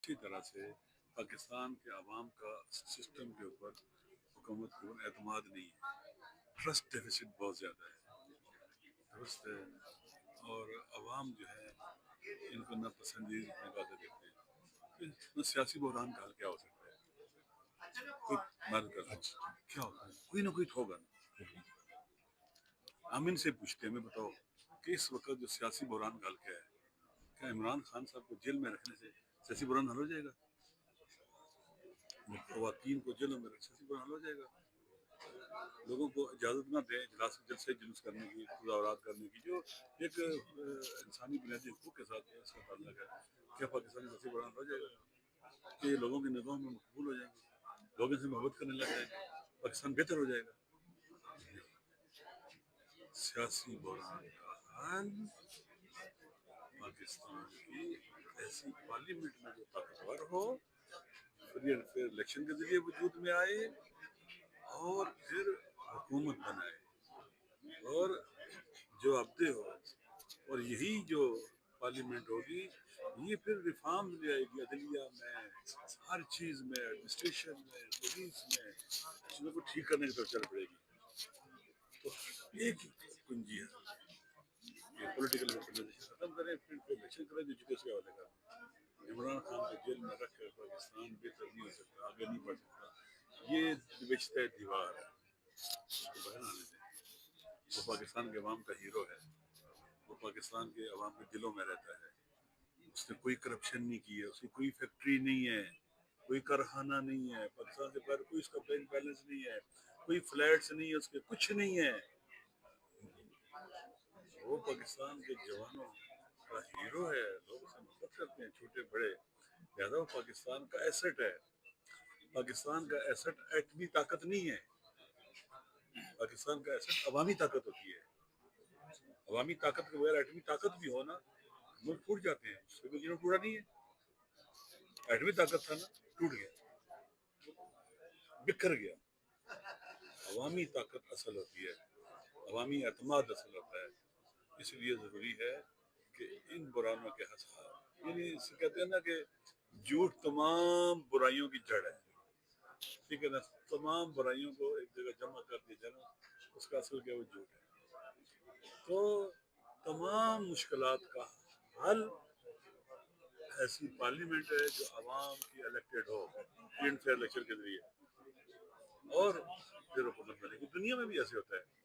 اسی طرح سے پاکستان کے عوام کا سسٹم کے اوپر حکومت کے اوپر اعتماد نہیں ہے، ٹرسٹ ڈیفیسٹ بہت زیادہ ہے، درست ہے، اور عوام جو ہے ان کو ناپسندیدہ نگاہ سے دیکھتے ہیں کہ سیاسی بحران کا حل کیا ہو سکتا ہے، کوئی مدد کر کیا ہوتا ہے، کوئی نہ کوئی تو ہوگا نا۔ ہم ان سے پوچھتے ہیں، ہمیں بتاؤ کہ اس وقت جو سیاسی بحران کا حل کیا ہے؟ کیا عمران خان صاحب کو جیل میں رکھنے سے سیاسی بحران حل ہو جائے گا؟ خواتین کو جیلوں میں رکھنے سے سیاسی بحران حل ہو جائے گا؟ لوگوں کو اجازت نہ دیں جلسے جلوس کرنے کی، تظاہرات کرنے کی، جو ایک انسانی بنیادی حقوق کے ساتھ اس کا تعلق ہے، کیا پاکستان سیاسی بحران ہو جائے گا کہ لوگوں کی نگاہوں میں مقبول ہو جائیں گے، لوگ ان سے محبت کرنے لگ جائیں گے، پاکستان بہتر ہو جائے گا؟ سیاسی بحران کا حل پاکستان کی ایسی پارلیمنٹ میں جو طاقتور ہو، فری اینڈ فیئر الیکشن کے ذریعے وجود میں آئے اور پھر حکومت بنائے اور جو عہدے ہو، اور یہی جو پارلیمنٹ ہوگی یہ پھر ریفارم لے آئے گی، عدلیہ میں، ہر چیز میں، ایڈمنسٹریشن میں، پولیس میں، چیزوں کو ٹھیک کرنے کی طرف چل پڑے گی۔ تو ایک ہی کنجی ہے کہ پولیٹیکل ریپرزنٹیشن ختم کریں، پھر الیکشن کریں، جو جیتے اس کے حوالے کریں۔ عمران خان کو جیل میں رکھ کر پاکستان بہتر نہیں ہو سکتا، آگے نہیں بڑھ سکتا، یہ بچتا دیوار ہے، اس کو بہن آنے دیں۔ وہ پاکستان کے عوام کا ہیرو ہے، وہ پاکستان کے عوام کے دلوں میں رہتا ہے، اس نے کوئی کرپشن نہیں کی ہے، اس کی کوئی فیکٹری نہیں ہے، کوئی کارخانہ نہیں ہے، پاکستان سے باہر کوئی اس کا بینک بیلنس نہیں ہے، کوئی فلیٹس نہیں ہے اس کے، کچھ نہیں ہے۔ وہ پاکستان کے جوانوں کا ہیرو ہے، لوگ اسے محبت کرتے ہیں، چھوٹے بڑے، لہٰذا وہ پاکستان کا ایسٹ ہے۔ پاکستان کا ایسٹ ایٹمی طاقت نہیں ہے، پاکستان کا ایسٹ عوامی طاقت ہوتی ہے۔ عوامی طاقت کے بغیر ایٹمی طاقت بھی ہونا ملک ٹوٹ جاتے ہیں، اس کے جنہوں ٹوٹا نہیں ہے، ایٹمی طاقت تھا نا، ٹوٹ گیا، بکھر گیا۔ عوامی طاقت اصل ہوتی ہے، عوامی اعتماد اصل ہوتا ہے۔ اس لیے ضروری ہے کہ ان برائیوں کے ہتھیار، یعنی اسے کہتے ہیں نا کہ جھوٹ تمام برائیوں کی جڑ ہے، ٹھیک ہے نا، تمام برائیوں کو ایک جگہ جمع کر دیا جائے نا، اس کا اصل کیا وہ جھوٹ ہے۔ تو تمام مشکلات کا حل ایسی پارلیمنٹ ہے جو عوام کی الیکٹڈ ہو، فری اینڈ فیئر الیکشن کے ذریعے، اور پھر حکومت بنے گی۔ دنیا میں بھی ایسے ہوتا ہے،